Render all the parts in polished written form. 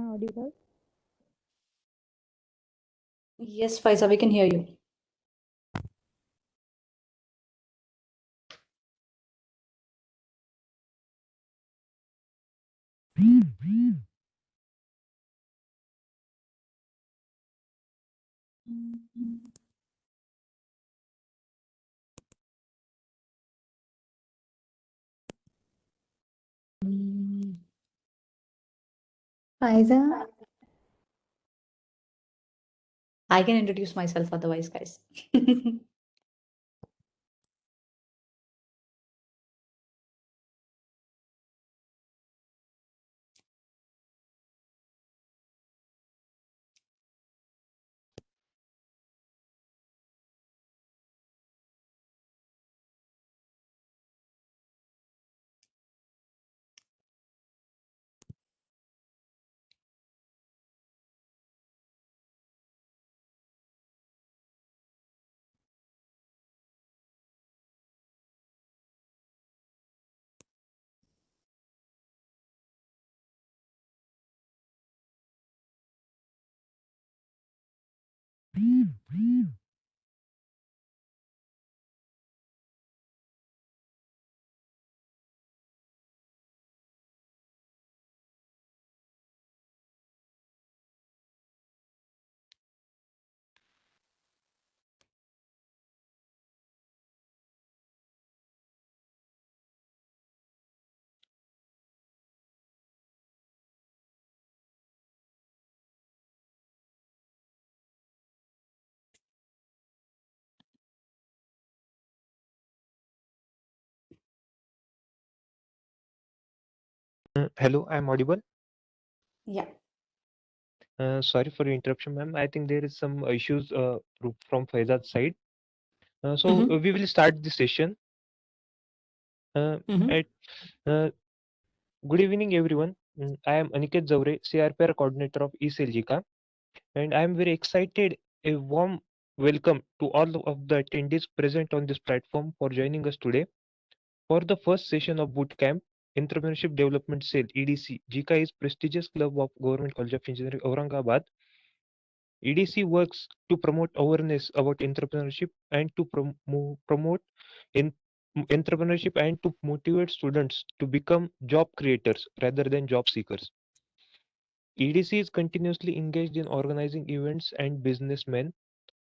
Audible? Yes, Faisa, we can hear you. Faiza, I can introduce myself otherwise, guys. Hello, I'm audible. Yeah. Sorry for the interruption, ma'am. I think there is some issues from Faizad's side. Mm-hmm. We will start the session. Uh, Mm-hmm. at, uh, Good evening, everyone. I am Aniket Zavre, CRPR coordinator of GECA, and I am very excited. A warm welcome to all of the attendees present on this platform for joining us today. For the first session of Bootcamp, Entrepreneurship Development Cell (EDC), GECA is prestigious club of Government College of Engineering, Aurangabad. EDC works to promote awareness about entrepreneurship and to promote in, entrepreneurship and to motivate students to become job creators rather than job seekers. EDC is continuously engaged in organizing events and businessmen.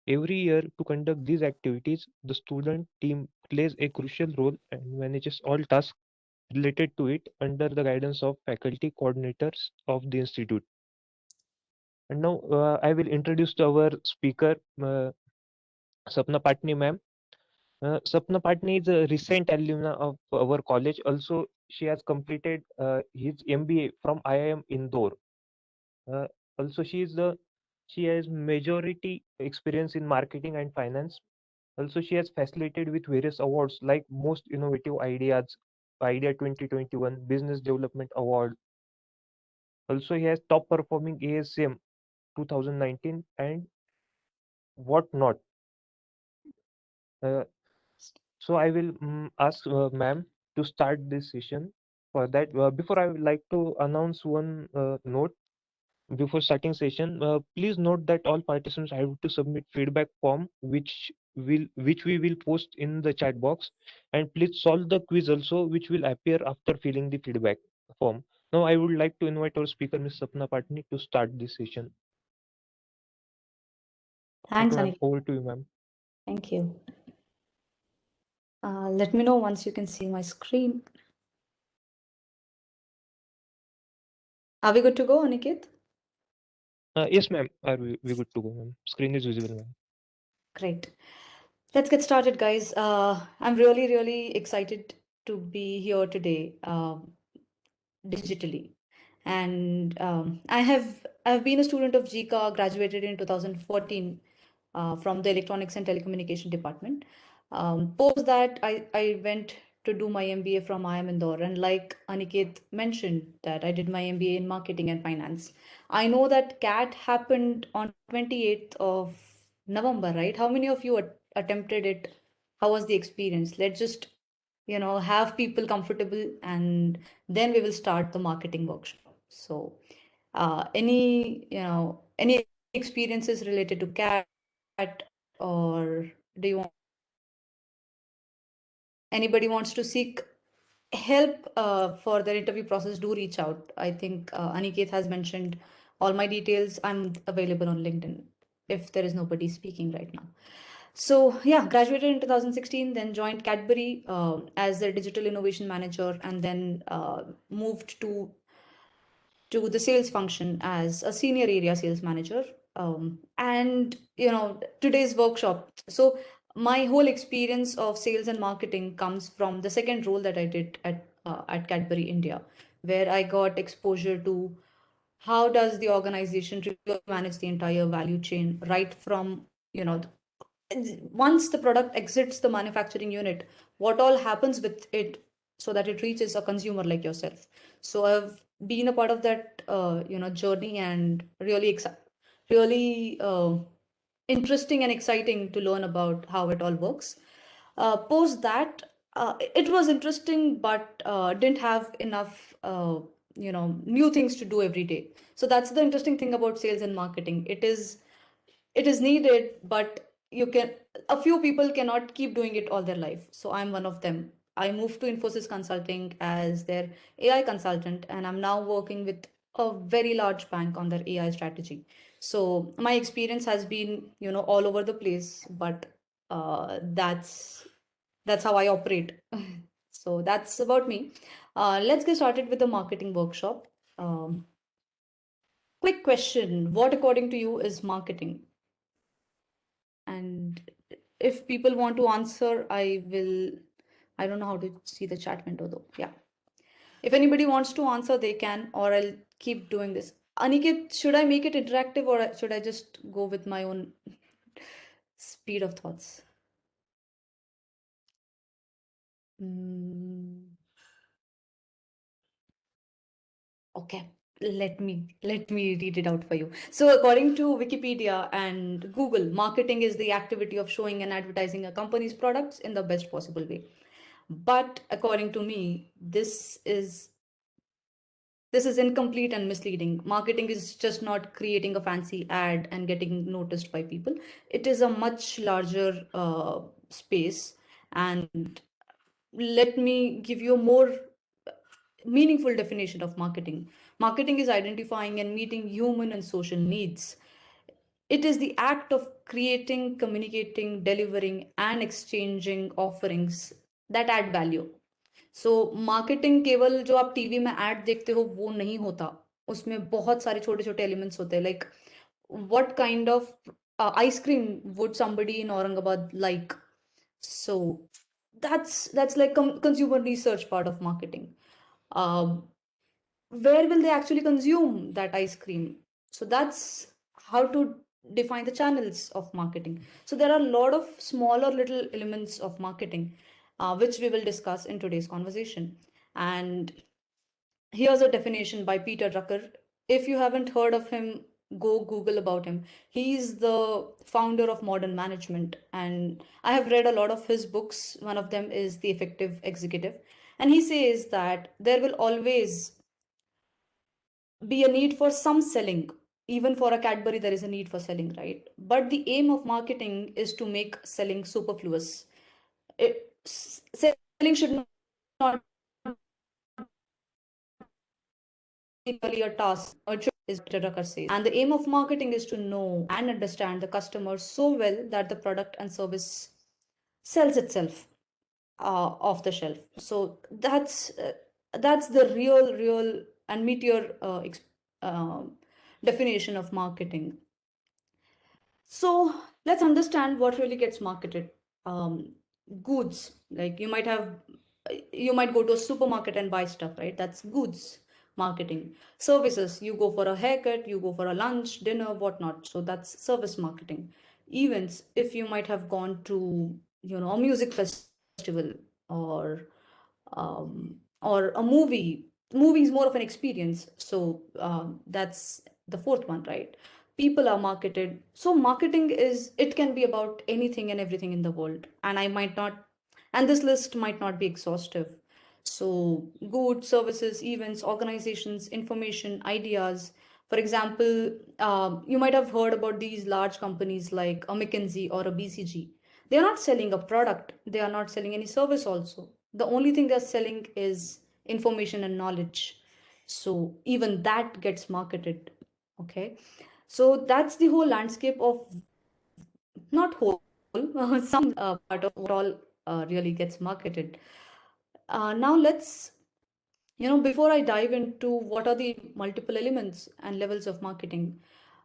Every year, to conduct these activities, the student team plays a crucial role and manages all tasks related to it under the guidance of faculty coordinators of the institute. And now I will introduce to our speaker, Sapna Patni ma'am. Sapna Patni is a recent alumna of our college. Also, she has completed his MBA from IIM Indore. Uh, also, she has majority experience in marketing and finance. Also, she has facilitated with various awards like Most Innovative Ideas, Idea 2021, Business Development Award. Also, he has Top Performing ASM 2019 and whatnot. Uh, So I will ask ma'am to start this session. For that, before I would like to announce one note before starting session. Please note that all participants have to submit feedback form, which we will post in the chat box, and please solve the quiz also, which will appear after filling the feedback form. Now I would like to invite our speaker, Ms. Sapna Patni, to start this session. Okay, Thanks, ma'am. Anik. Over to you, ma'am. Thank you. Let me know once you can see my screen. Are we good to go, Aniket? Yes, ma'am. Are we good to go, ma'am? Screen is visible, ma'am. Great. Let's get started, guys. I'm really, really excited to be here today, digitally. And I've been a student of GECA, graduated in 2014 from the Electronics and Telecommunication Department. Post that, I went to do my MBA from IIM Indore, and like Aniket mentioned, that I did my MBA in Marketing and Finance. I know that CAT happened on 28th of November, right? How many of you attempted it? How was the experience? Let's just, have people comfortable, and then we will start the marketing workshop. So Any experiences related to CAT, or do you want anybody wants to seek help for their interview process, do reach out. I think Aniket has mentioned all my details. I'm available on LinkedIn if there is nobody speaking right now. So yeah, graduated in 2016, then joined Cadbury as their digital innovation manager, and then moved to the sales function as a senior area sales manager. And today's workshop. So my whole experience of sales and marketing comes from the second role that I did at Cadbury India, where I got exposure to how does the organization really manage the entire value chain, right from once the product exits the manufacturing unit, what all happens with it so that it reaches a consumer like yourself. So I've been a part of that journey, and really interesting and exciting to learn about how it all works. Post that, it was interesting, but didn't have enough new things to do every day. So that's the interesting thing about sales and marketing. It is needed, but a few people cannot keep doing it all their life. So I'm one of them. I moved to Infosys Consulting as their AI consultant, and I'm now working with a very large bank on their AI strategy. So my experience has been all over the place, but that's how I operate. So that's about me. Let's get started with the marketing workshop. Quick question: what, according to you, is marketing? And if people want to answer, I don't know how to see the chat window though. Yeah. If anybody wants to answer, they can, or I'll keep doing this. Aniket, should I make it interactive, or should I just go with my own speed of thoughts? Mm, okay. Let me read it out for you. So according to Wikipedia and Google, marketing is the activity of showing and advertising a company's products in the best possible way. But according to me, this is incomplete and misleading. Marketing is just not creating a fancy ad and getting noticed by people. It is a much larger space. And let me give you a more meaningful definition of marketing. Marketing is identifying and meeting human and social needs. It is the act of creating, communicating, delivering, and exchanging offerings that add value. So marketing केवल जो आप TV में add देखते हो वो नहीं होता. उसमें बहुत सारे छोटे छोटे एलिमेंट्स होते हैं. Like what kind of ice cream would somebody in Aurangabad like. So that's like consumer research part of marketing. Where will they actually consume that ice cream? So that's how to define the channels of marketing. So there are a lot of smaller little elements of marketing, which we will discuss in today's conversation. And here's a definition by Peter Drucker. If you haven't heard of him, go Google about him. He's the founder of modern management, and I have read a lot of his books. One of them is The Effective Executive. And he says that there will always be a need for some selling. Even for a Cadbury, there is a need for selling, right? But the aim of marketing is to make selling superfluous. Selling should not be really a task, or it should, is what Drucker says. And the aim of marketing is to know and understand the customer so well that the product and service sells itself off the shelf. So that's the real and meteor uh, definition of marketing. So let's understand what really gets marketed. Goods, like you might go to a supermarket and buy stuff, right? That's goods marketing. Services, you go for a haircut, you go for a lunch, dinner, whatnot. So that's service marketing. Events, if you might have gone to, a music festival, or or a movie. Movie is more of an experience. So that's the fourth one, right? People are marketed. So marketing it can be about anything and everything in the world. And this list might not be exhaustive. So goods, services, events, organizations, information, ideas, For example, you might have heard about these large companies like a McKinsey or a BCG. They are not selling a product, they are not selling any service also. The only thing they're selling is information and knowledge. So even that gets marketed. Okay. So that's the whole landscape of, not whole, some part of what all really gets marketed. Now let's, before I dive into what are the multiple elements and levels of marketing,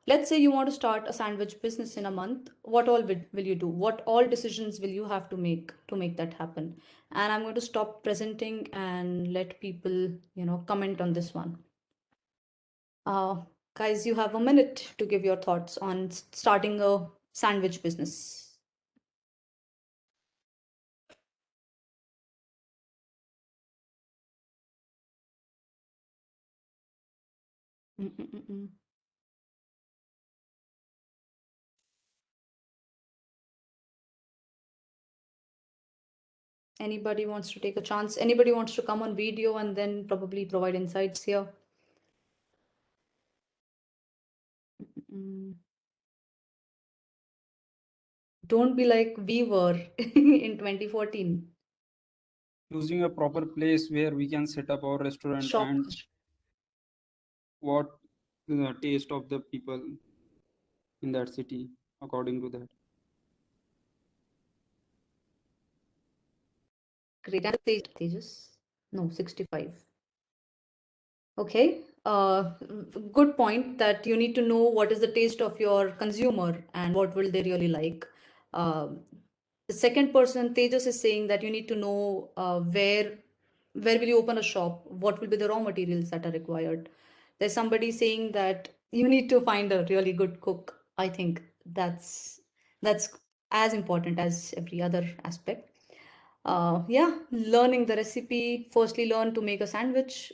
let's say you want to start a sandwich business in a month. What all will you do? What all decisions will you have to make that happen? And I'm going to stop presenting and let people, comment on this one. Guys, you have a minute to give your thoughts on starting a sandwich business. Mm-mm-mm-mm. Anybody wants to take a chance? Anybody wants to come on video and then probably provide insights here? Mm. Don't be like we were in 2014. Choosing a proper place where we can set up our restaurant Shop. and what the taste of the people in that city according to that. Great. And Tejas? No, 65. Okay. Good point that you need to know what is the taste of your consumer and what will they really like. The second person, Tejas, is saying that you need to know where will you open a shop, what will be the raw materials that are required. There's somebody saying that you need to find a really good cook. I think that's as important as every other aspect. Yeah, learning the recipe. Firstly, learn to make a sandwich.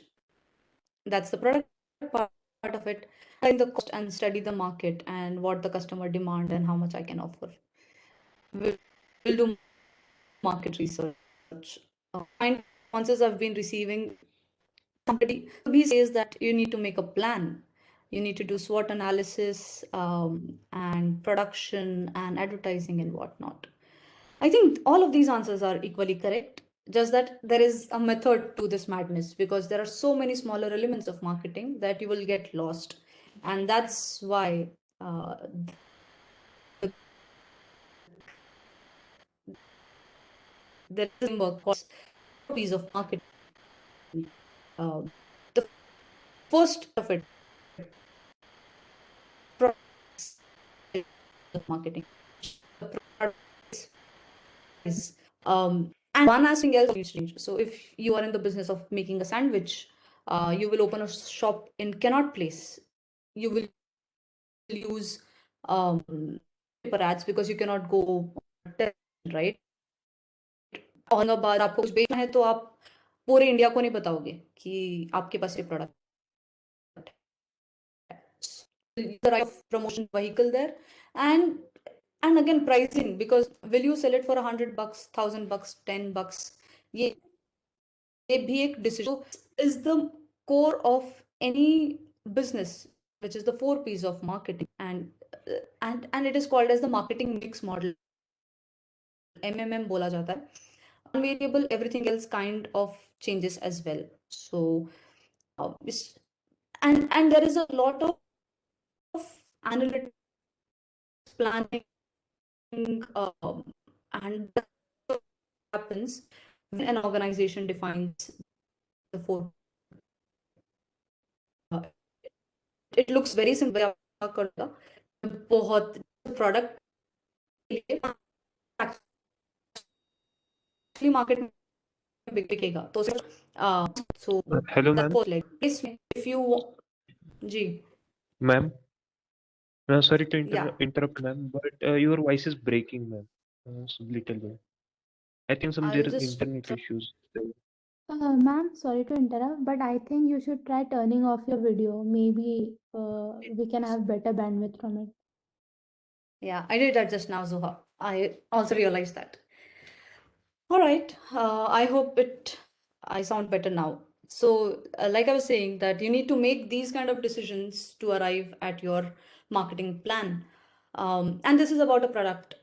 That's the product part of it. In the cost and study the market and what the customer demand and how much I can offer. We'll do market research. Find responses I've been receiving. Somebody says that you need to make a plan. You need to do SWOT analysis and production and advertising and whatnot. I think all of these answers are equally correct. Just that there is a method to this madness because there are so many smaller elements of marketing that you will get lost. And that's why there is a framework called piece of marketing. The first of it, of marketing. And one aspect else needs to change. So if you are in the business of making a sandwich, you will open a shop in Cannot Place. You will use paper ads because you cannot go right. Aurangabad आपको कुछ बेचना है तो आप पूरे India को नहीं बताओगे कि आपके पास ये प्रोडक्ट है. The right of promotion vehicle there, and again pricing, because will you sell it for $100, $1,000, $10? ये भी एक decision. So is the core of any business, which is the 4 P's of marketing, and it is called as the marketing mix model. MMM बोला जाता है. Unvariable, everything else kind of changes as well. So and there is a lot of analytics, planning, and that happens when an organization defines the 4. It looks very simple. बहुत product actually market में बिकेगा तो so Hello, that's ma'am. for like if you ji Ma'am, sorry to yeah interrupt, ma'am, but your voice is breaking, ma'am. Little bit. I think there I'll is just internet issues. Ma'am, sorry to interrupt, but I think you should try turning off your video. Maybe we can have better bandwidth from it. yeah, I did that just now, Zuha. I also realized that. All right, I hope I sound better now. So, like I was saying, that you need to make these kind of decisions to arrive at your marketing plan. And this is about a product.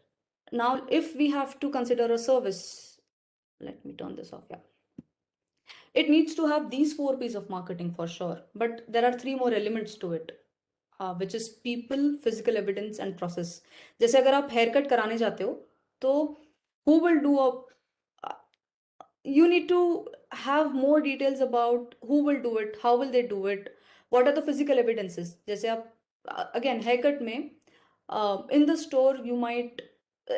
Now, if we have to consider a service, let me turn this off. Yeah. It needs to have these 4 P's of marketing for sure, but there are 3 more elements to it, which is people, physical evidence, and process. जैसे अगर आप hair cut कराने जाते हो, तो who will do a you need to have more details about who will do it, how will they do it, what are the physical evidences. जैसे आप again haircut में in the store you might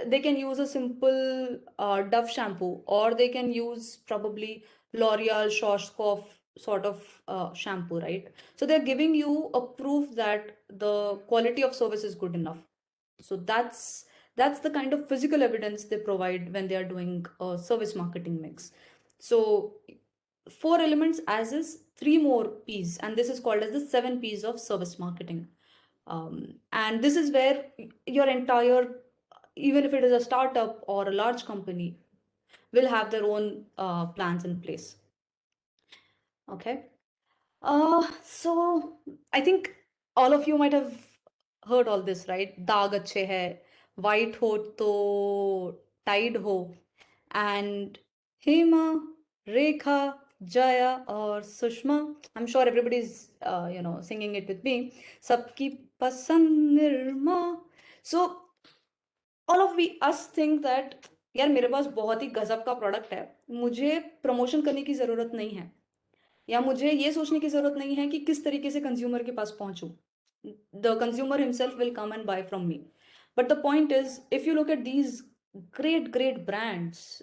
they can use a simple Dove shampoo, or they can use probably L'Oreal, Schwarzkopf sort of shampoo, right? So they're giving you a proof that the quality of service is good enough. So that's the kind of physical evidence they provide when they are doing a service marketing mix. So 4 elements as is 3 more P's, and this is called as the 7 P's of service marketing. And this is where your entire, even if it is a startup or a large company, will have their own plans in place. Okay. So I think all of you might have heard all this, right? दाग अच्छे है, white हो तो tide हो, and Hema, Rekha, Jaya, or Sushma. I'm sure everybody's singing it with me. Sabki pasand nirma. So all of us think that यार मेरे पास बहुत ही गजब का प्रोडक्ट है, मुझे प्रमोशन करने की जरूरत नहीं है, या मुझे ये सोचने की जरूरत नहीं है कि किस तरीके से कंज्यूमर के पास पहुंचूं. The consumer himself will come and buy from me. But the point is, if you look at these great brands,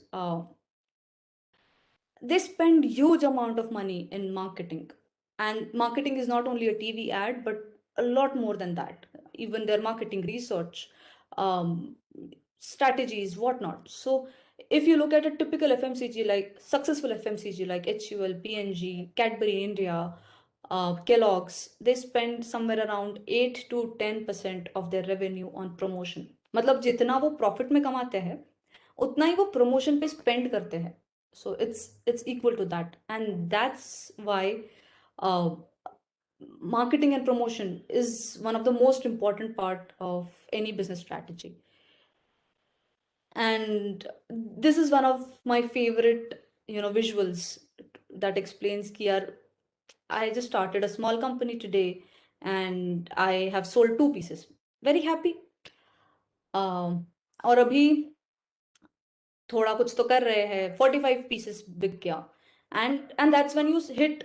they spend huge amount of money in marketing, and marketing is not only a TV ad but a lot more than that, even their marketing research, um, strategies, whatnot. So if you look at a typical FMCG, like successful FMCG like HUL, P&G, Cadbury India, Kellogg's, they spend somewhere around 8 to 10% of their revenue on promotion. मतलब जितना वो profit में कमाते हैं उतना ही वो promotion पे spend करते हैं. So it's equal to that, and that's why marketing and promotion is one of the most important part of any business strategy. And this is one of my favorite visuals that explains कि यार I just started a small company today and I have sold 2 pieces, very happy. और अभी थोड़ा कुछ तो कर रहे हैं, 45 pieces बिक गया, and that's when you hit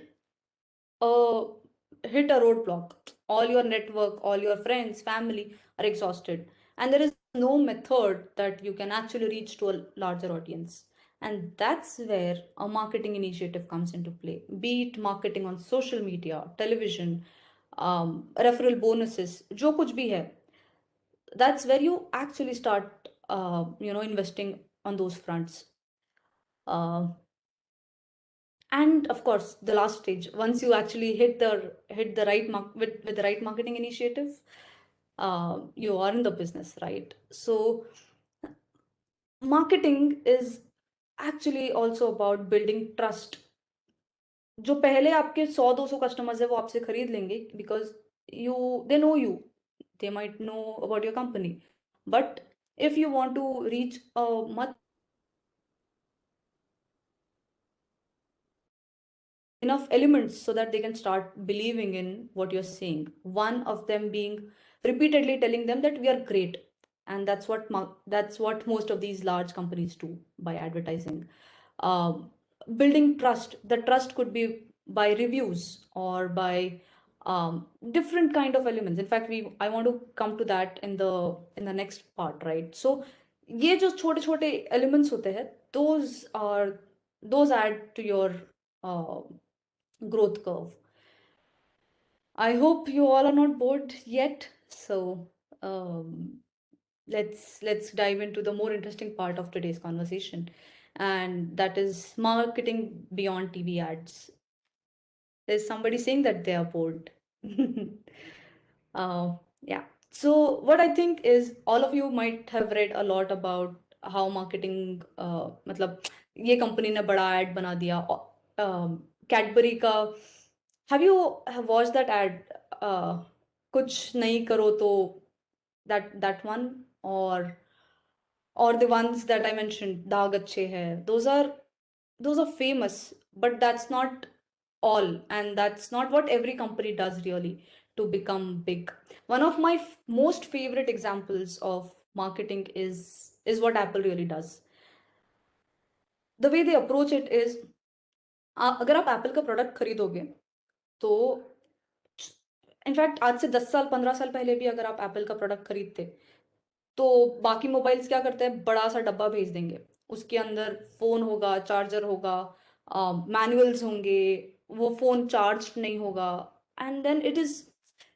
a roadblock. All your network, all your friends, family are exhausted, and there is no method that you can actually reach to a larger audience. And that's where a marketing initiative comes into play, be it marketing on social media, television, referral bonuses, जो कुछ भी है. That's where you actually start investing on those fronts. And of course, the last stage, once you actually hit the right with the right marketing initiative, you are in the business, right? So marketing is actually also about building trust. जो पहले आपके 100-200 customers है वो आपसे खरीद लेंगे because they know you, they might know about your company. But if you want to reach a much enough elements so that they can start believing in what you're saying. One of them being repeatedly telling them that we are great, and that's what most of these large companies do by advertising. Building trust. The trust could be by reviews or by different kind of elements. In fact, I want to come to that in the next part, right? So ये जो छोटे छोटे elements होते हैं, those add to your growth curve. I hope you all are not bored yet. So let's dive into the more interesting part of today's conversation, and that is marketing beyond TV ads. There's somebody saying that they are bored. Yeah. So what I think is all of you might have read a lot about how marketing मतलब ये company ने बड़ा ad बना दिया Cadbury का, have you watched that ad? कुछ नहीं करो तो, that one, or the ones that I mentioned, दाग अच्छे हैं. Those are famous, but that's not all, and that's not what every company does really to become big. One of my most favorite examples of marketing is what Apple really does. The way they approach it is, अगर आप Apple का product खरीदोगे तो, in fact आज से 10 साल 15 साल पहले भी अगर आप एप्पल का प्रोडक्ट खरीदते तो बाकी मोबाइल्स क्या करते हैं, बड़ा सा डब्बा भेज देंगे, उसके अंदर फोन होगा, चार्जर होगा, मैनुअल्स होंगे, वो फोन चार्ज नहीं होगा, एंड देन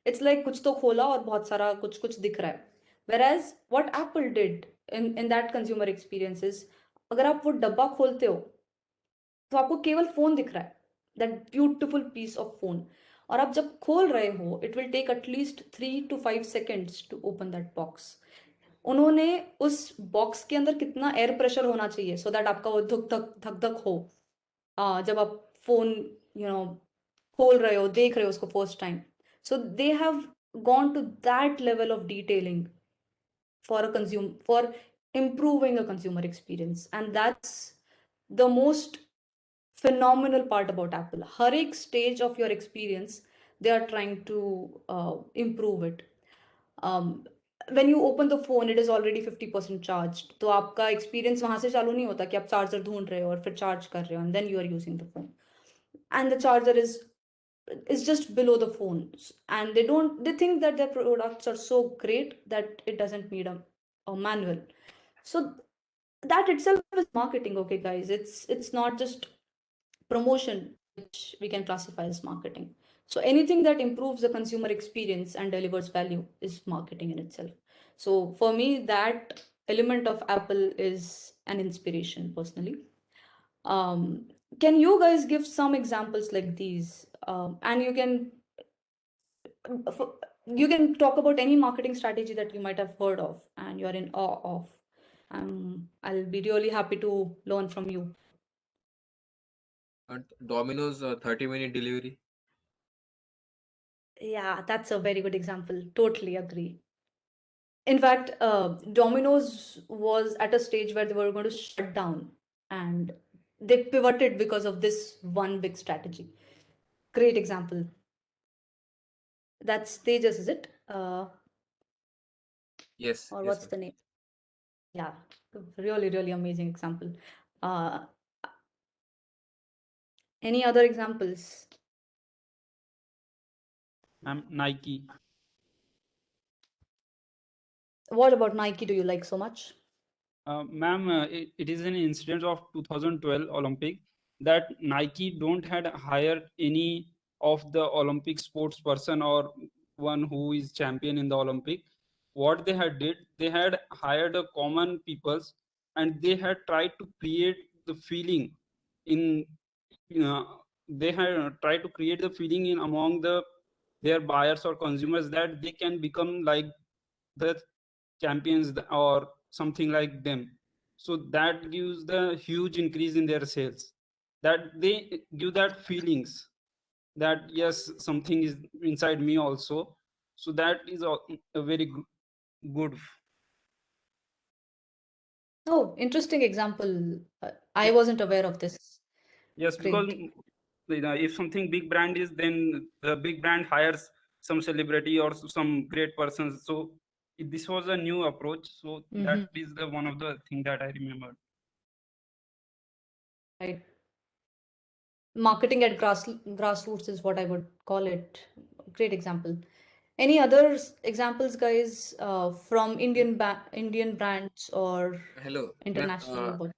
इट्स लाइक कुछ तो खोला और बहुत सारा कुछ कुछ दिख रहा है. Whereas what Apple did in that consumer experiences, अगर आप वो डब्बा खोलते हो तो आपको केवल फोन दिख रहा है, that beautiful piece of phone, और आप जब खोल रहे हो it will take at least 3 to 5 seconds to open that box. उन्होंने उस बॉक्स के अंदर कितना एयर प्रेशर होना चाहिए सो दैट आपका वो धक धक धक धक हो, जब आप फोन खोल रहे हो, देख रहे हो उसको first time. So they have gone to that level of detailing for improving a consumer experience, and that's the most phenomenal part about Apple. हर एक stage of your experience they are trying to improve it. um, when you open the phone it is already 50% charged, तो आपका experience वहां से चालू नहीं होता कि आप चार्जर ढूंढ रहे हो और फिर चार्ज कर रहे हो and then you are using the phone, and the charger is just below the phone, and they think that their products are so great that it doesn't need a manual. So that itself is marketing. Okay guys, it's not just promotion which we can classify as marketing. So anything that improves the consumer experience and delivers value is marketing in itself. So for me that element of Apple is an inspiration personally. Can you guys give some examples like these, and you can talk about any marketing strategy that you might have heard of and you're in awe of. I'll be really happy to learn from you. Domino's 30-minute delivery. Yeah, that's a very good example. Totally agree. In fact, Domino's was at a stage where they were going to shut down, and they pivoted because of this one big strategy. Great example. That's Tejas, is it? Yes, Or yes, what's ma'am. the name? Yeah, really, really amazing example. Any other examples? Nike. What about Nike do you like so much? Ma'am, it is an incident of 2012 Olympic that Nike don't had hired any of the Olympic sports person or one who is champion in the Olympic. What they had did, they had hired a common peoples and they had tried to create the feeling in, they had tried to create the feeling in among their buyers or consumers that they can become like the champions or something like them. So that gives the huge increase in their sales, that they give that feelings that yes, something is inside me also. So that is a very good. Oh, interesting example. I wasn't aware of this. Yes, because Great. if something big brand is, then the big brand hires some celebrity or some great persons. So this was a new approach. So that is the one of the thing that I remembered. Right. Marketing at grassroots is what I would call it. Great example. Any other examples, guys, from Indian brands or Hello, international?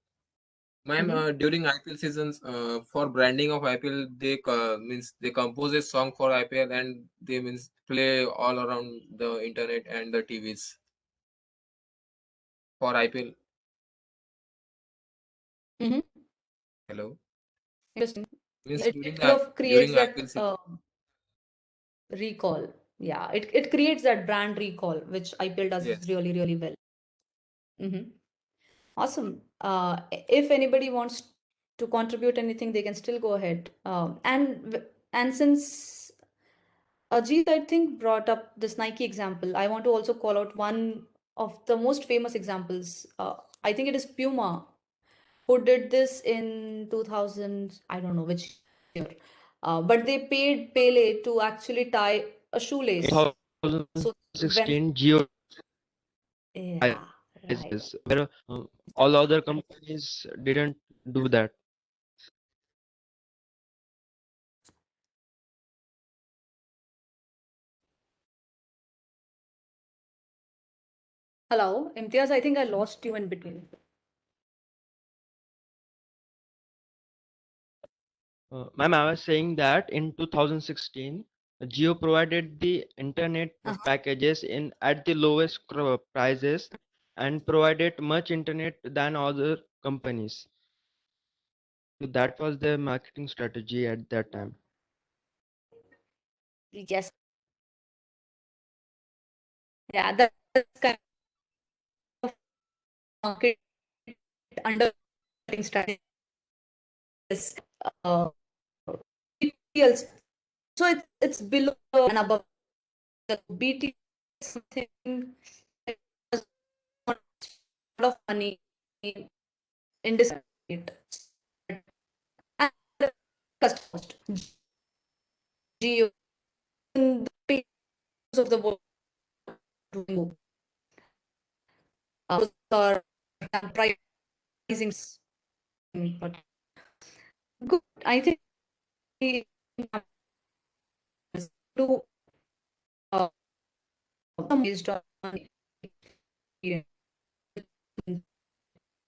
ma'am. During IPL seasons, for branding of IPL, they means they compose a song for IPL and they means play all around the internet and the TVs for IPL. Mm-hmm. Hello. Interesting. Means It during kind of creates during that IPL season. recall. Yeah, it creates that brand recall, which IPL does Yes. really, really well. Awesome. If anybody wants to contribute anything, they can still go ahead. And since Ajit, I think, brought up this Nike example, I want to also call out one of the most famous examples. I think it is Puma who did this in 2000, I don't know which year, but they paid Pele to actually tie a shoelace. In So when 2016, Geo yeah, right. is where all other companies didn't do that. Hello, Imtiaz, I think I lost you in between. Ma'am, I was saying that in 2016, Jio provided the internet packages in at the lowest prices and provided much internet than other companies. So that was their marketing strategy at that time. Yes. Yeah, that's kind of market under strategy. Uh, BTL. So it's below and above the BT something that does not a lot of money in this market. And the customers, Geo, in the pages of the world, those are pricing. But good, I think we do based on experience.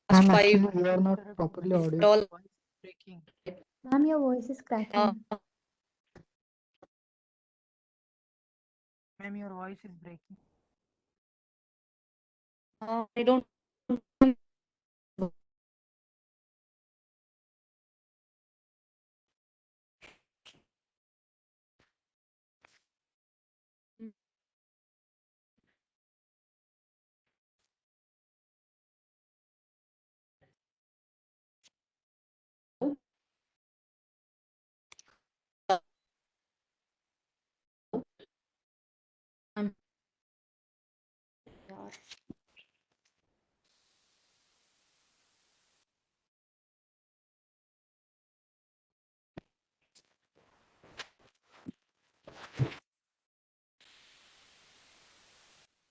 Ma'am, Five actually, you are not properly audible. $5 Breaking. Ma'am, your voice is cracking. Ma'am, your voice is breaking. I don't. I'm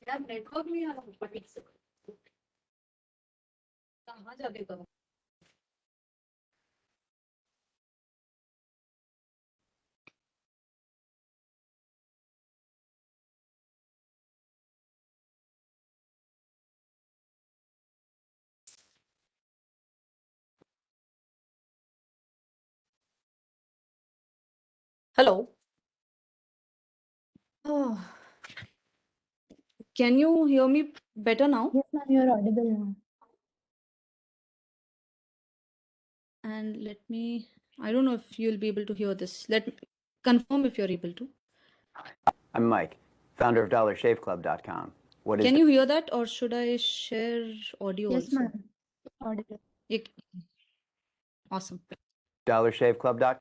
यार network नहीं आ रहा ठीक से कहाँ जाके करूँ Hello. Oh, can you hear me better now? Yes, ma'am, you're audible now. And let me, I don't know if you'll be able to hear this. Let me confirm if you're able to. I'm Mike, founder of DollarShaveClub.com. What is Can you hear that or should I share audio Yes, also? ma'am. Audible. Awesome. DollarShaveClub.com?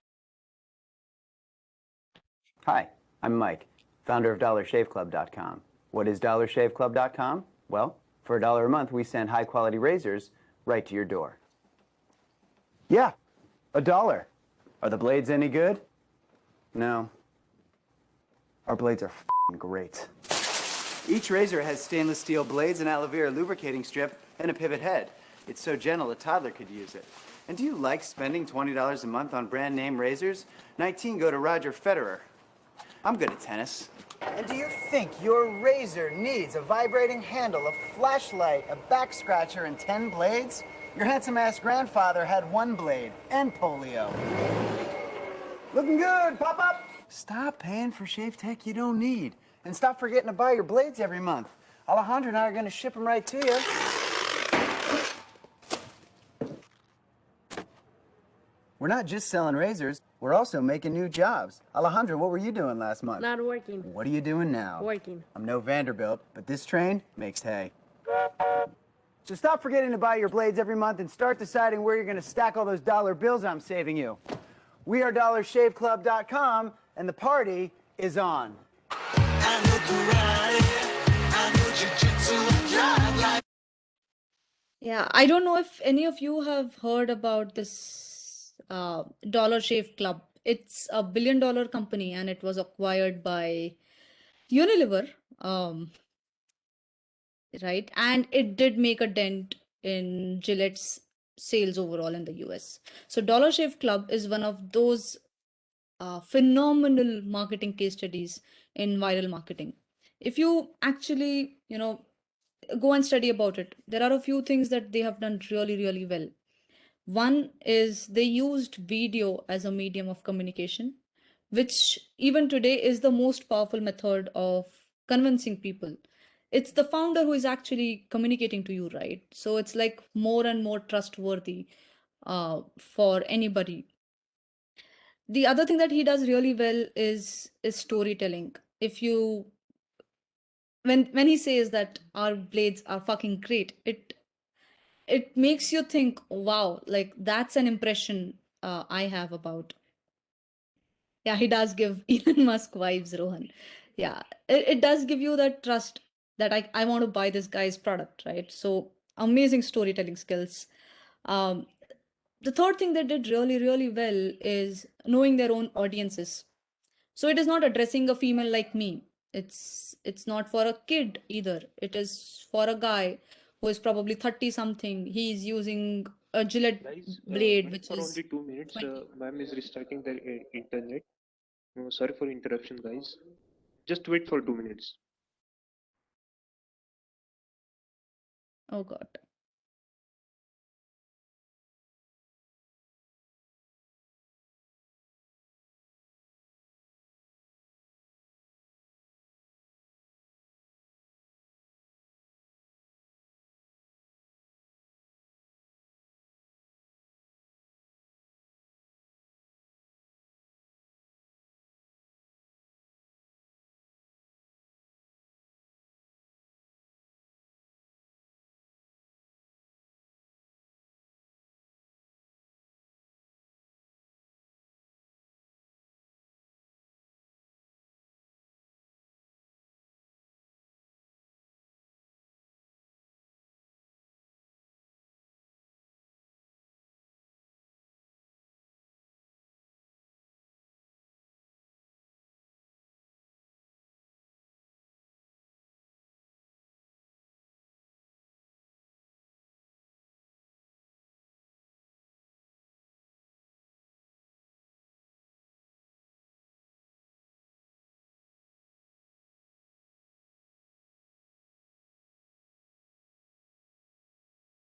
Hi, I'm Mike, founder of DollarShaveClub.com. What is DollarShaveClub.com? Well, for $1 a month, we send high-quality razors right to your door. Yeah, $1. Are the blades any good? No. Our blades are f***ing great. Each razor has stainless steel blades, an aloe vera lubricating strip, and a pivot head. It's so gentle a toddler could use it. And do you like spending $20 a month on brand name razors? 19 go to Roger Federer. I'm good at tennis. And do you think your razor needs a vibrating handle, a flashlight, a back scratcher, and 10 blades? Your handsome-ass grandfather had 1 blade and polio. Looking good, pop-up! Stop paying for shave tech you don't need. And stop forgetting to buy your blades every month. Alejandro and I are going to ship them right to you. We're not just selling razors, we're also making new jobs. Alejandro, what were you doing last month? Not working. What are you doing now? Working. I'm no Vanderbilt, but this train makes hay. So stop forgetting to buy your blades every month and start deciding where you're going to stack all those dollar bills I'm saving you. We are DollarShaveClub.com, and the party is on. Yeah, I don't know if any of you have heard about this Dollar Shave Club. It's a billion-dollar company and it was acquired by Unilever, right? And it did make a dent in Gillette's sales overall in the US. So Dollar Shave Club is one of those phenomenal marketing case studies in viral marketing. If you actually, go and study about it, there are a few things that they have done really, really well. One is they used video as a medium of communication, which even today is the most powerful method of convincing people. It's the founder who is actually communicating to you, right? So it's like more and more trustworthy for anybody. The other thing that he does really well is storytelling. If you when he says that our blades are fucking great, it makes you think, wow, like that's an impression I have about. Yeah, he does give Elon Musk vibes, Rohan. Yeah, it does give you that trust that I want to buy this guy's product, right? So amazing storytelling skills. Um, the third thing they did really, really well is knowing their own audiences. So it is not addressing a female like me. It's not for a kid either. It is for a guy who is probably 30 something. He's using a Gillette Guys, blade, wait which for is only 2 minutes. 20. Ma'am is restarting the internet. Sorry for interruption, guys. Just wait for 2 minutes. Oh God.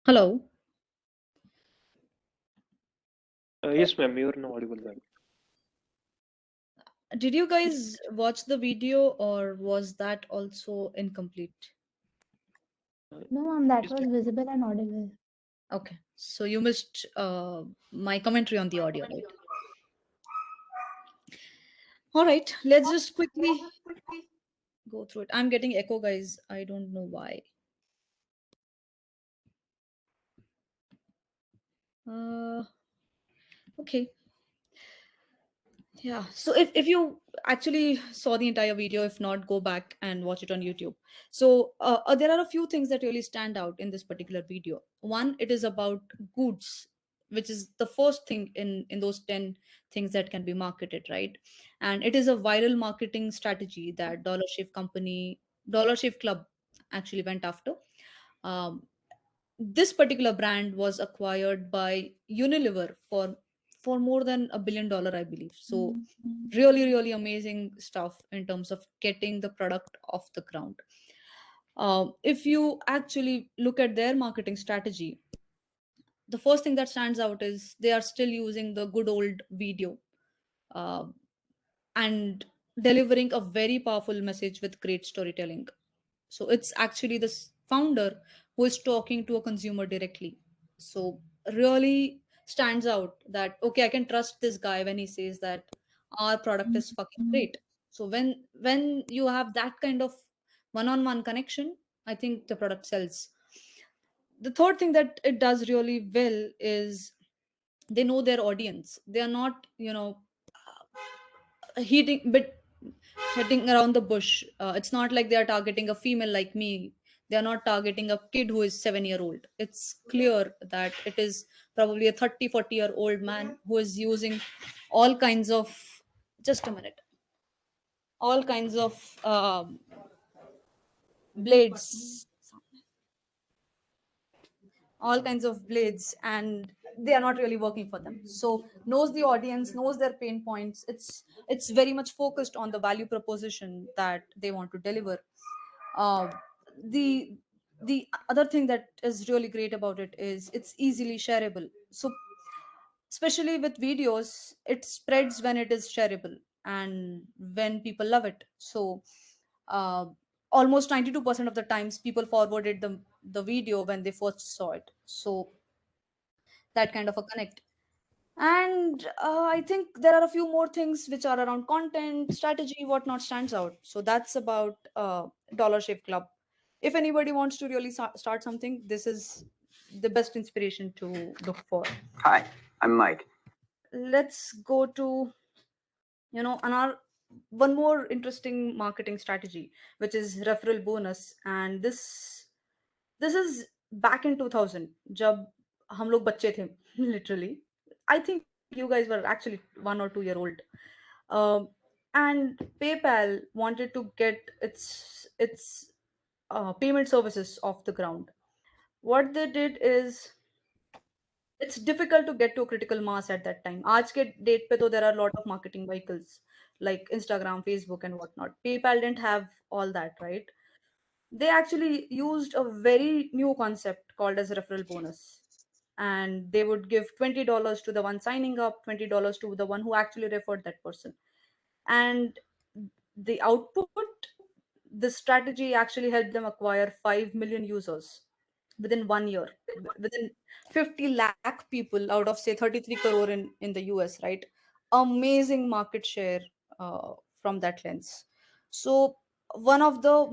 Hello. Yes, ma'am, you are now audible, ma'am. Did you guys watch the video or was that also incomplete? No, ma'am, that Is was visible and audible. Okay, so you missed my commentary on the audio, right? All right, let's just quickly go through it. I'm getting echo, guys. I don't know why. Okay. Yeah. So if you actually saw the entire video, if not, go back and watch it on YouTube. So there are a few things that really stand out in this particular video. One, it is about goods, which is the first thing in those 10 things that can be marketed, right? And it is a viral marketing strategy that Dollar Shave Club actually went after. Um, this particular brand was acquired by Unilever for more than $1 billion, I believe. So really, really amazing stuff in terms of getting the product off the ground. If you actually look at their marketing strategy, the first thing that stands out is they are still using the good old video, uh, and delivering a very powerful message with great storytelling. So it's actually this founder who is talking to a consumer directly. So really stands out that okay, I can trust this guy when he says that our product is fucking great. So when you have that kind of one-on-one connection, I think the product sells. The third thing that it does really well is they know their audience. They are not, heating but heading around the bush. It's not like they are targeting a female like me. They are not targeting a kid who is 7 year old. It's clear that it is probably a 30-40 year old man who is using all kinds of, just a minute, all kinds of blades, all kinds of blades, and they are not really working for them. So knows the audience, knows their pain points. It's very much focused on the value proposition that they want to deliver. uh, the the other thing that is really great about it is it's easily shareable. So especially with videos, it spreads when it is shareable and when people love it. So uh, almost 92% of the times people forwarded the video when they first saw it. So that kind of a connect. And I think there are a few more things which are around content strategy, whatnot stands out. So that's about Dollar Shave Club. If anybody wants to really start something, this is the best inspiration to look for. Hi, I'm Mike. Let's go to, another one more interesting marketing strategy, which is referral bonus. And this is back in 2000, जब हम लोग बच्चे थे, literally. I think you guys were actually 1 or 2 year old. And PayPal wanted to get its payment services off the ground. What they did is, it's difficult to get to a critical mass at that time. आज के date पे तो there are a lot of marketing vehicles like Instagram, Facebook, and whatnot. PayPal didn't have all that, right? They actually used a very new concept called as referral bonus. And they would give $20 to the one signing up, $20 to the one who actually referred that person. And the output, the strategy actually helped them acquire 5 million users within 1 year, within 50 lakh people out of say 33 crore in the US, right? Amazing market share from that lens. So one of the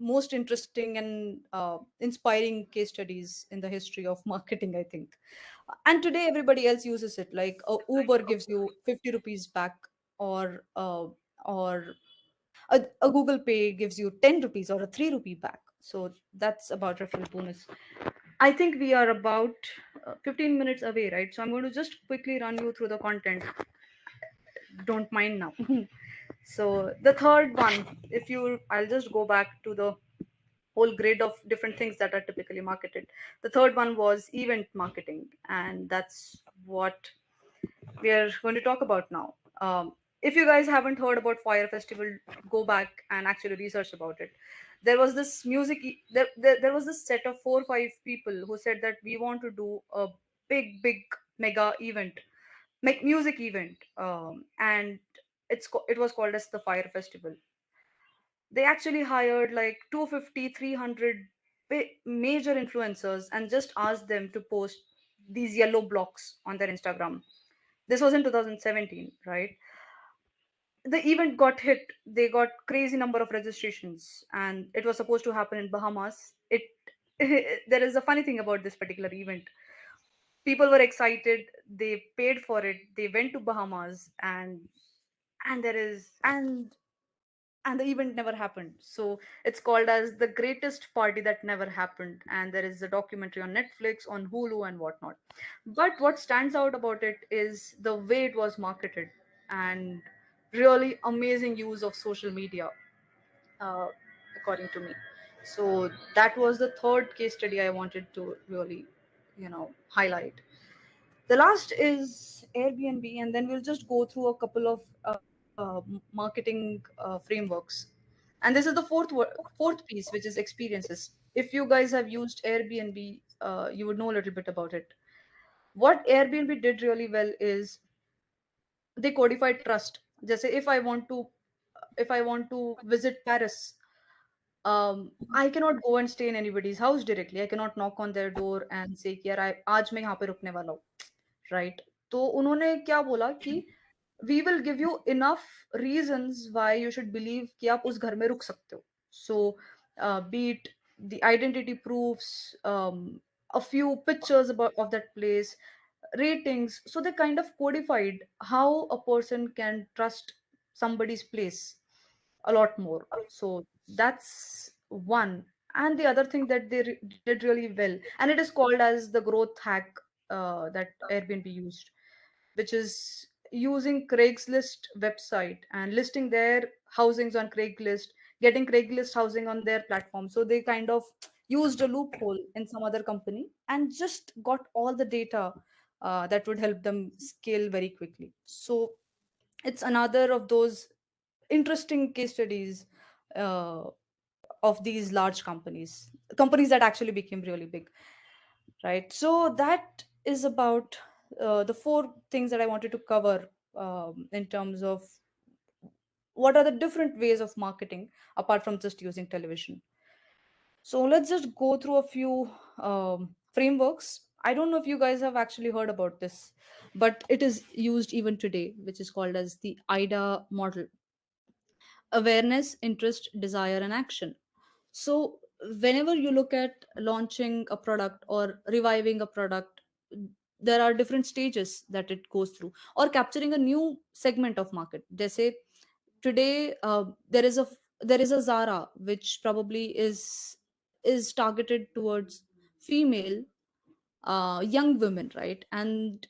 most interesting and inspiring case studies in the history of marketing, I think. And today everybody else uses it. Like Uber gives you 50 rupees back, or a Google Pay gives you 10 rupees or a 3 rupee back. So that's about referral bonus. I think we are about 15 minutes away, right? So I'm going to just quickly run you through the content. Don't mind now. So the third one, if you, I'll just go back to the whole grid of different things that are typically marketed. The third one was event marketing, and that's what we are going to talk about now. If you guys haven't heard about Fire Festival, go back and actually research about it. There was this there was this set of 4 or 5 people who said that we want to do a big mega event, make music event, and it was called as the Fire Festival. They actually hired like 250, 300 major influencers and just asked them to post these yellow blocks on their Instagram. This was in 2017, right? The event got hit. They got crazy number of registrations, and it was supposed to happen in Bahamas. It there is a funny thing about this particular event. People were excited. They paid for it. They went to Bahamas, and there is and the event never happened. So it's called as the greatest party that never happened. And there is a documentary on Netflix, on Hulu, and whatnot. But what stands out about it is the way it was marketed, and really amazing use of social media, uh, according to me. So that was the third case study I wanted to really, highlight. The last is Airbnb, and then we'll just go through a couple of marketing frameworks. And this is the fourth piece, which is experiences. If you guys have used Airbnb, you would know a little bit about it. What Airbnb did really well is they codified trust. Just say if I want to visit Paris, I cannot go and stay in anybody's house directly. I cannot knock on their door and say कि यार आज मैं यहाँ पे रुकने वाला हूँ, right? तो उन्होंने क्या बोला कि we will give you enough reasons why you should believe कि आप उस घर में रुक सकते हो. So be it the identity proofs, a few pictures about of that place, ratings. So they kind of codified how a person can trust somebody's place a lot more. So that's one. And the other thing that they did really well, and it is called as the growth hack that Airbnb used, which is using Craigslist website and listing their housings on Craigslist, getting Craigslist housing on their platform. So they kind of used a loophole in some other company and just got all the data that would help them scale very quickly. So it's another of those interesting case studies uh, of these large companies that actually became really big, right? So that is about the four things that I wanted to cover in terms of what are the different ways of marketing apart from just using television. So let's just go through a few frameworks. I don't know if you guys have actually heard about this, but it is used even today, which is called as the IDA model: awareness, interest, desire, and action. So, whenever you look at launching a product or reviving a product, there are different stages that it goes through, or capturing a new segment of market. Jesse, today there is a Zara which probably is targeted towards female young women, right? And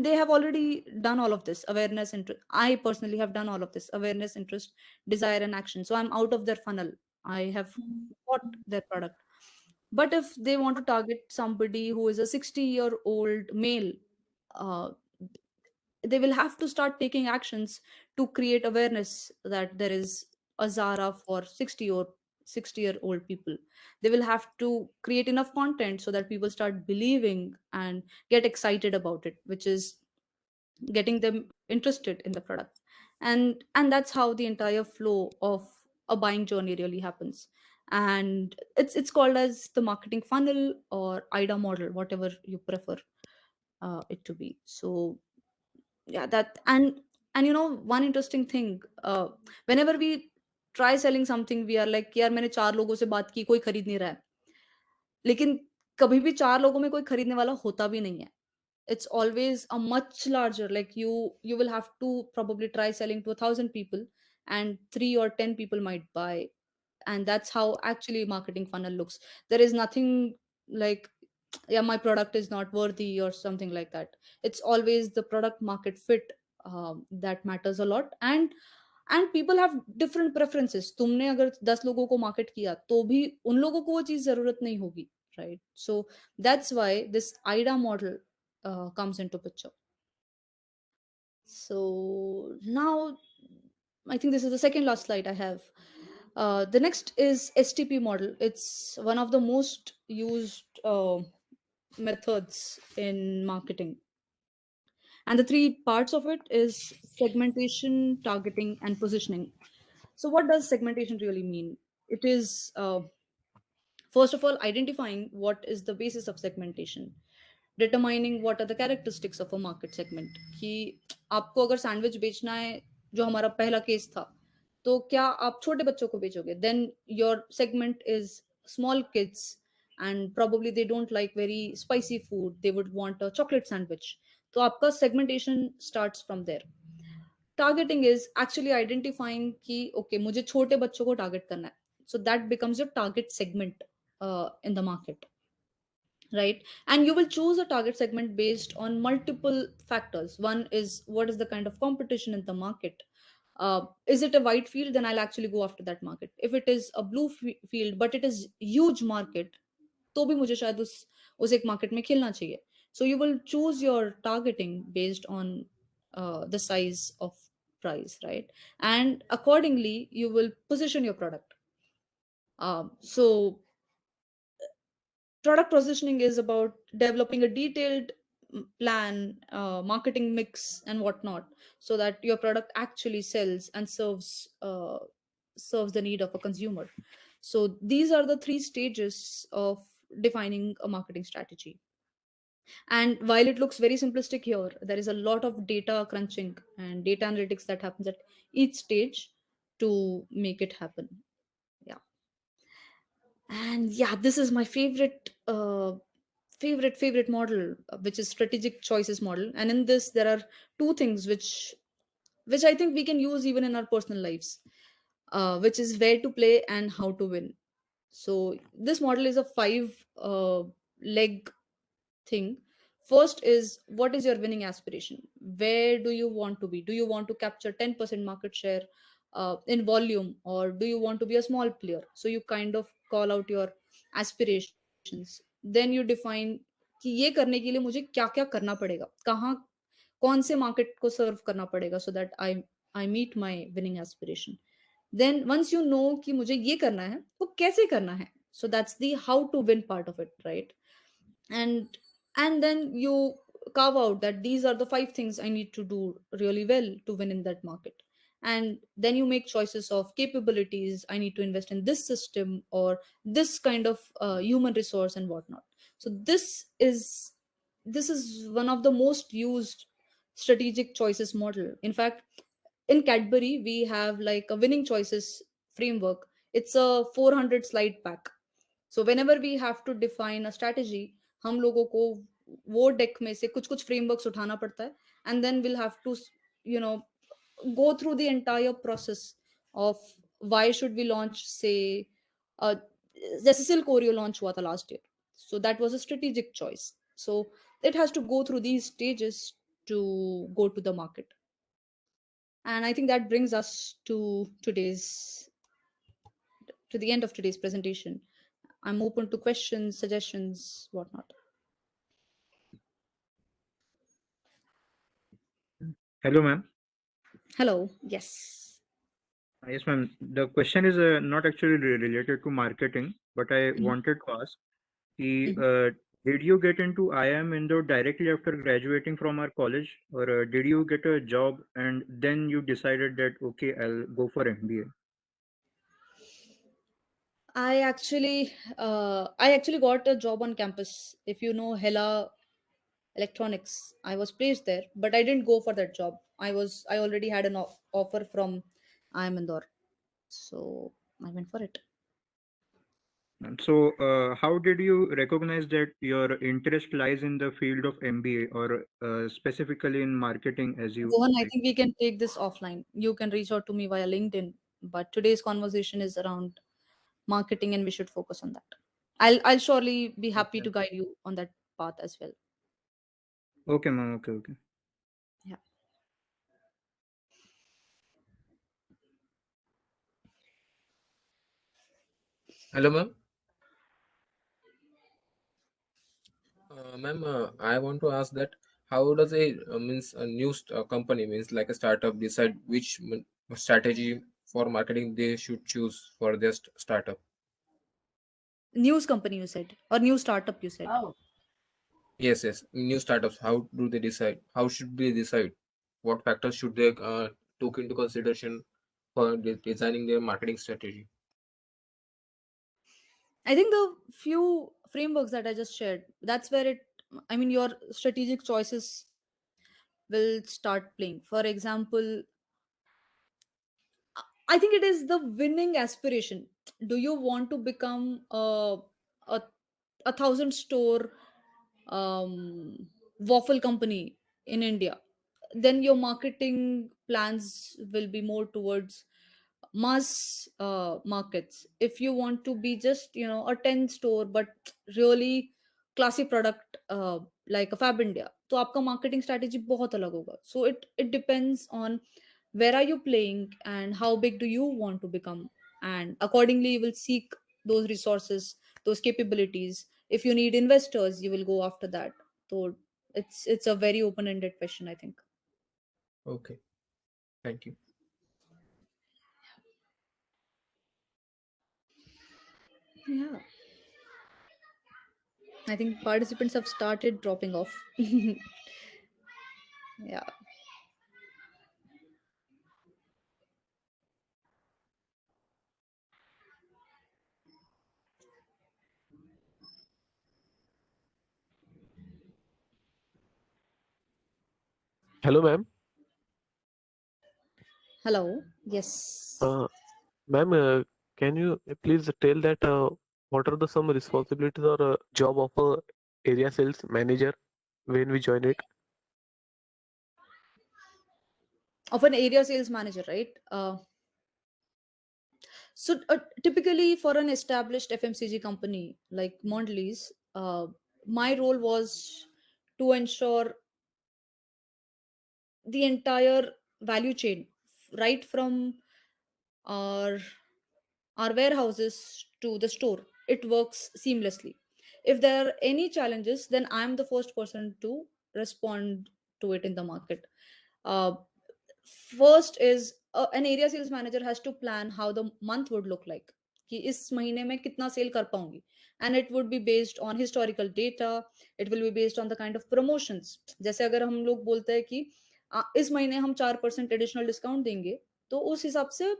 they have already done all of this awareness, interest. I personally have done all of this awareness, interest, desire, and action. So I'm out of their funnel. I have bought their product. But if they want to target somebody who is a 60-year-old male, uh, they will have to start taking actions to create awareness that there is a Zara for 60-year-old people. They will have to create enough content so that people start believing and get excited about it, which is getting them interested in the product. And that's how the entire flow of a buying journey really happens. And it's called as the marketing funnel or IDA model, whatever you prefer it to be. So yeah, that and one interesting thing, whenever we try selling something, we are like, यार मैंने चार लोगों से बात की, कोई खरीद नहीं रहा है. लेकिन कभी भी चार लोगों में कोई खरीदने वाला होता भी नहीं है. It's always a much larger, like you will have to probably try selling to 1,000 people, and 3 or 10 people might buy. And that's how actually marketing funnel looks. There is nothing like, yeah, my product is not worthy or something like that. It's always the product market fit that matters a lot. And people have different preferences. तुमने अगर 10 लोगों को market किया तो भी उन लोगों को वो चीज जरूरत नहीं होगी, right? So that's why this IDA model comes into picture. So now I think this is the second last slide I have. The next is STP model. It's one of the most used methods in marketing. And the three parts of it is segmentation, targeting, and positioning. So what does segmentation really mean? It is first of all identifying what is the basis of segmentation, determining what are the characteristics of a market segment. कि आपको अगर sandwich बेचना है, जो हमारा पहला case था, तो क्या आप छोटे बच्चों को बेचोगे? Then your segment is small kids, and probably they don't like very spicy food. They would want a chocolate sandwich. तो आपका segmentation starts from there. Targeting is actually identifying कि okay, मुझे छोटे बच्चों को target करना है. So that becomes your target segment in the market, right? And you will choose a target segment based on multiple factors. One is, what is the kind of competition in the market? Is it a white field? Then I'll actually go after that market. If it is a blue field but it is huge market, तो भी मुझे शायद उस एक market में खेलना चाहिए. So you will choose your targeting based on the size of price, right? And accordingly you will position your product. So product positioning is about developing a detailed plan, marketing mix, and whatnot, so that your product actually sells and serves the need of a consumer. So these are the three stages of defining a marketing strategy. And while it looks very simplistic here, there is a lot of data crunching and data analytics that happens at each stage to make it happen. Yeah. And yeah, this is my favorite model, which is strategic choices model. And in this, there are two things which I think we can use even in our personal lives, which is where to play and how to win. So this model is a five leg thing. First is, what is your winning aspiration? Where do you want to be? Do you want to capture 10% market share in volume, or do you want to be a small player? So you kind of call out your aspirations. Then you define कि ये करने के लिए मुझे क्या क्या करना पड़ेगा, कहाँ कौन से मार्केट को सर्व करना पड़ेगा, so that I meet my winning aspiration. Then once you know कि मुझे ये करना है, वो कैसे करना है, so that's the how to win part of it, right? And then you carve out that these are the five things I need to do really well to win in that market. And then you make choices of capabilities. I need to invest in this system or this kind of human resource and whatnot. So this is one of the most used strategic choices model. In fact, in Cadbury we have like a winning choices framework. It's a 400 slide pack. So whenever we have to define a strategy, हम लोगों को वो deck में से कुछ कुछ frameworks उठाना पड़ता है, and then we'll have to you know go through the entire process of why should we launch, say, uh, जैसे सिल्क ओरियो लॉन्च हुआ था last year, so that was a strategic choice. So it has to go through these stages to go to the market. And I think that brings us to the end of today's presentation. I'm open to questions, suggestions, whatnot. Hello, ma'am. Hello. Yes. Yes, ma'am. The question is not actually related to marketing, but I wanted to ask, did you get into IIM Indore directly after graduating from our college, or did you get a job and then you decided that, okay, I'll go for MBA? I actually got a job on campus. If you know Hella Electronics, I was placed there, but I didn't go for that job. I already had an offer from IIM Indore, so I went for it. So, how did you recognize that your interest lies in the field of MBA or specifically in marketing as you Rohan, I like? think we can take this offline. You can reach out to me via LinkedIn, but today's conversation is around marketing, and we should focus on that. I'll surely be happy Okay. to guide you on that path as well. Okay, ma'am. Okay, okay. Yeah. Hello, ma'am. Ma'am, I want to ask that how does a new company means like a startup decide which strategy for marketing they should choose for their startup? News company you said, or new startup you said? Yes, yes. New startups, how do they decide? How should they decide? What factors should they took into consideration for designing their marketing strategy? I think the few frameworks that I just shared, that's where I mean, your strategic choices will start playing. For example, I think it is the winning aspiration. Do you want to become a 1,000 store waffle company in India? Then your marketing plans will be more towards mass markets. If you want to be just a 10 store but really classy product, like a Fab India, तो आपका marketing strategy बहुत अलग होगा. So it depends on where are you playing and how big do you want to become, and accordingly you will seek those resources, those capabilities. If you need investors, you will go after that. So it's a very open ended question, I think. Okay, thank you. Yeah, I think participants have started dropping off. Yeah. Hello, ma'am. Hello. Yes. Ma'am, can you please tell that what are the some responsibilities or job of a area sales manager when we join it? Of an area sales manager, right? So typically for an established FMCG company like Mondelez, my role was to ensure the entire value chain, right from our our warehouses to the store, it works seamlessly. If there are any challenges, then I'm the first person to respond to it in the market. uh, First is an area sales manager has to plan how the month would look like, कि इस महीने में कितना cell कर पाऊंगी, and it would be based on historical data. It will be based on the kind of promotions. जैसे अगर हम लोग बोलते हैं कि इस महीने हम 4% एडिशनल डिस्काउंट देंगे, तो उस हिसाब से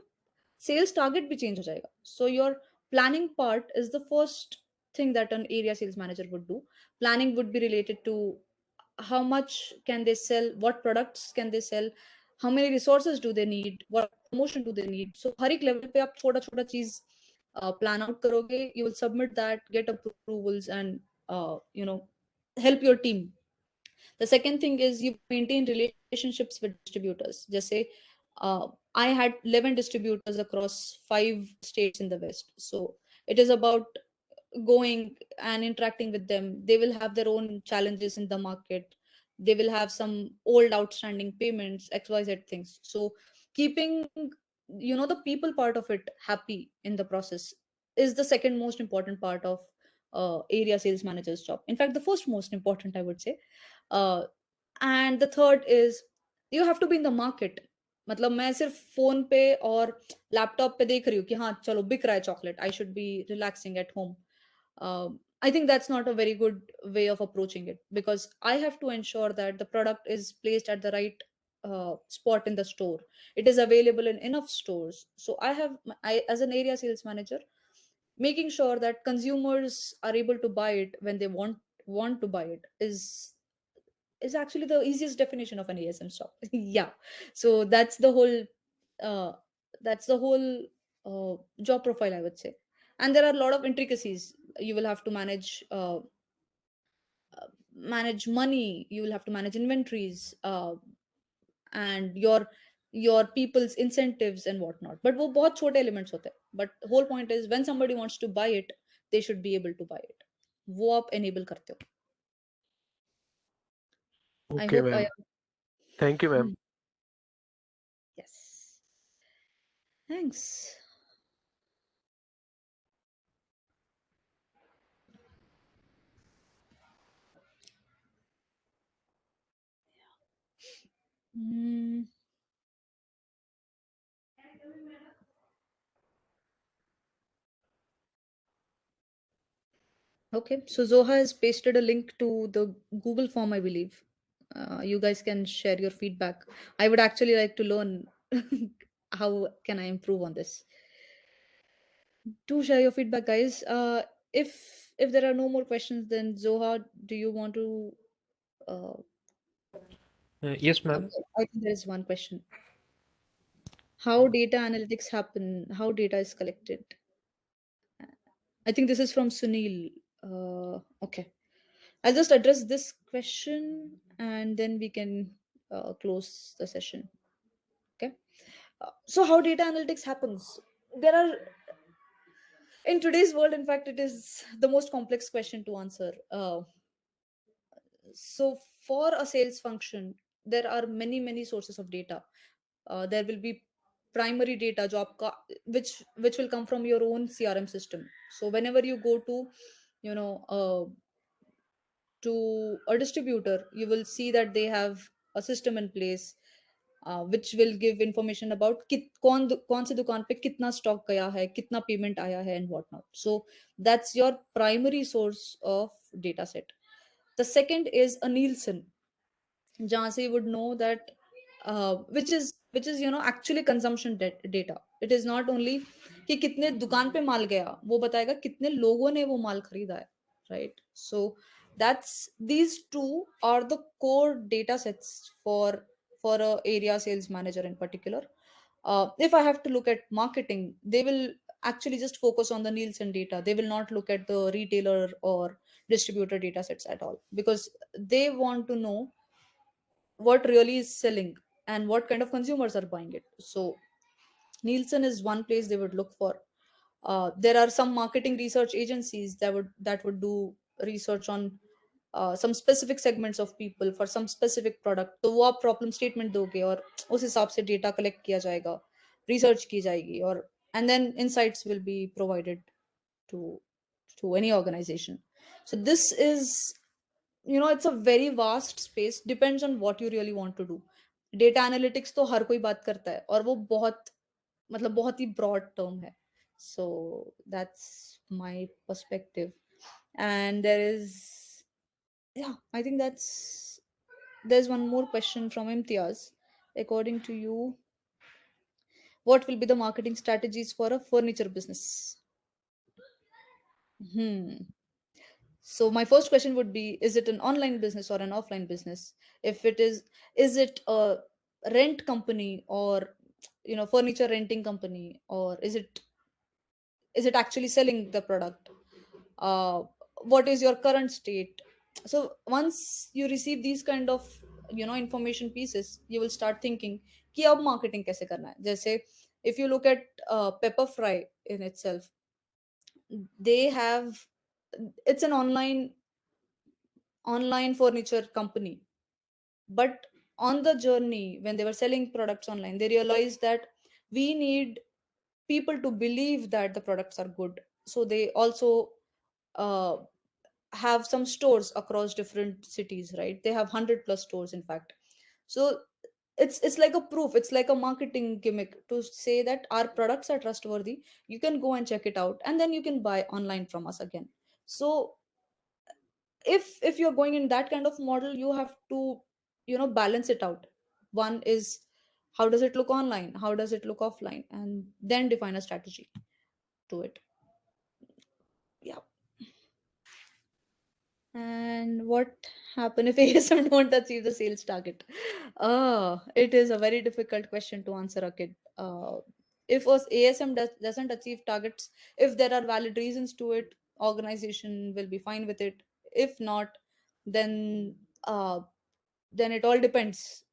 sales target भी change हो जाएगा. So your planning part is the first thing that an area sales manager would do. Planning would be related to how much can they sell, what products can they sell, how many resources do they need, what promotion do they need. So हर एक level पे आप छोटा छोटा चीज plan out करोगे, you will submit that, get approvals, and help your team. The second thing is you maintain relationships with distributors. Jesse, I had 11 distributors across 5 states in the West. So it is about going and interacting with them. They will have their own challenges in the market. They will have some old outstanding payments, XYZ things. So keeping the people part of it happy in the process is the second most important part of area sales manager's job. In fact, the first most important, I would say. And the third is you have to be in the market. मतलब मैं सिर्फ phone पे और laptop पे देख रही हूँ कि हाँ चलो बिक रहा है chocolate, I should be relaxing at home. I think that's not a very good way of approaching it, because I have to ensure that the product is placed at the right spot in the store. It is available in enough stores. So as an area sales manager, making sure that consumers are able to buy it when they want to buy it is actually the easiest definition of an ASM shop. Yeah. So uh, that's the whole job profile, I would say. And there are a lot of intricacies. You will have to manage money. You will have to manage inventories, and your people's incentives and whatnot. But वो बहुत छोटे elements होते हैं. But whole point is when somebody wants to buy it, they should be able to buy it. वो आप enable करते हो. I Okay, hope I ma'am. am. Thank you, ma'am. Yes. Thanks. Mm, okay, so Zoha has pasted a link to the Google form, I believe. You guys can share your feedback. I would actually like to learn how can I improve on this. Do share your feedback, guys. If there are no more questions, then Zoha, do you want to? Uh, Yes, ma'am. I think there is one question. How data analytics happen? How data is collected? I think this is from Sunil. Okay. I'll just address this question and then we can close the session. Okay. So, how data analytics happens? There are, in today's world, in fact, it is the most complex question to answer. So, for a sales function, there are many sources of data. There will be primary data which will come from your own CRM system. So, whenever you go to, you know, to a distributor, you will see that they have a system in place which will give information about कौन से दुकान पे कितना stock गया है, कितना payment आया है, and whatnot. So that's your primary source of data set. The second is a Nielsen, जहाँ से you would know that which is actually consumption data. It is not only कि कितने दुकान पे माल गया, वो बताएगा कितने लोगों ने वो माल खरीदा है, right? So these two are the core data sets for a area sales manager in particular. If I have to look at marketing, they will actually just focus on the Nielsen data. They will not look at the retailer or distributor data sets at all, because they want to know what really is selling and what kind of consumers are buying it. So Nielsen is one place they would look for. There are some marketing research agencies that would do research on some specific segments of people for some specific product. तो वो आप problem statement दोगे और उस हिसाब से data collect किया जाएगा, research की जाएगी, और and then insights will be provided to any organization. So this is, it's a very vast space, depends on what you really want to do. Data analytics तो हर कोई बात करता है और वो बहुत ही broad term है. So that's my perspective. And I think there's one more question from Imtiaz. According to you, what will be the marketing strategies for a furniture business? So my first question would be, is it an online business or an offline business? If it is it a rent company, or furniture renting company, or is it actually selling the product? What is your current state? So once you receive these kind of information pieces, you will start thinking कि अब marketing कैसे करना है. जैसे if you look at Pepper Fry in itself, it's an online furniture company, but on the journey when they were selling products online, they realized that we need people to believe that the products are good. So they also uh, have some stores across different cities, right? They have 100 plus stores, in fact. So it's like a proof, it's like a marketing gimmick to say that our products are trustworthy. You can go and check it out, and then you can buy online from us again. So if you're going in that kind of model, you have to balance it out. One is, how does it look online, how does it look offline, and then define a strategy to it. Yeah. And what happen if ASM don't achieve the sales target? It is a very difficult question to answer, a kid. If ASM doesn't achieve targets, if there are valid reasons to it, organization will be fine with it. If not, then then it all depends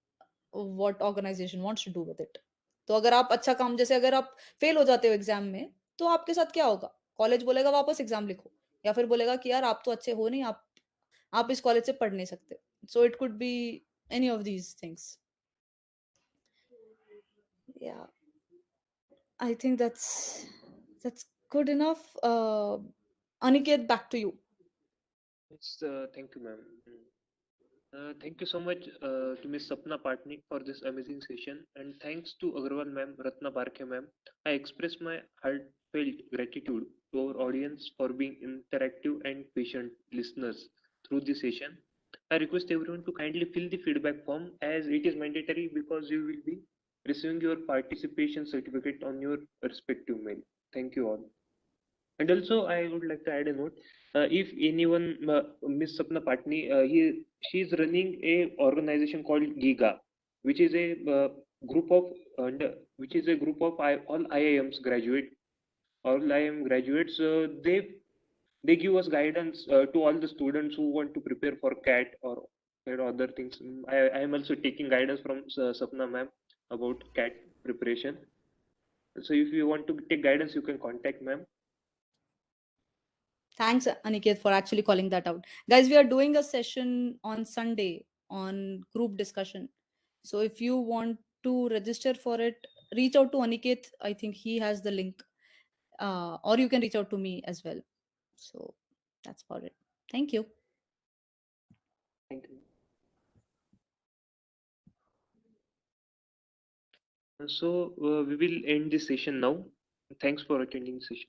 what organization wants to do with it. तो अगर आप अच्छा काम, जैसे अगर आप fail हो जाते हो एग्जाम में, तो आपके साथ क्या होगा? कॉलेज बोलेगा वापस एग्जाम लिखो, या फिर बोलेगा कि यार आप तो अच्छे हो नहीं, आप इस कॉलेज से पढ़ नहीं सकते. So it could be any of these things. Yeah, I think that's good enough. Aniket, back to you. Yes, thank you, ma'am. Thank you so much to Ms. Sapna Patni for this amazing session, and thanks to Agarwal ma'am, Ratna Barke ma'am. I express my heartfelt gratitude to our audience for being interactive and patient listeners through this session. I request everyone to kindly fill the feedback form, as it is mandatory, because you will be receiving your participation certificate on your respective mail. Thank you all. And also, I would like to add a note. If anyone, Miss Sapna Patni, she is running a organization called GECA, which is a group of which is a group of all IIMs graduate, all IIM graduates. They give us guidance to all the students who want to prepare for CAT or other things. I am also taking guidance from Sapna ma'am about CAT preparation. So if you want to take guidance, you can contact ma'am. Thanks, Aniket, for actually calling that out. Guys, we are doing a session on Sunday on group discussion. So if you want to register for it, reach out to Aniket. I think he has the link. Or you can reach out to me as well. So that's about it. Thank you. Thank you. So we will end this session now. Thanks for attending the session.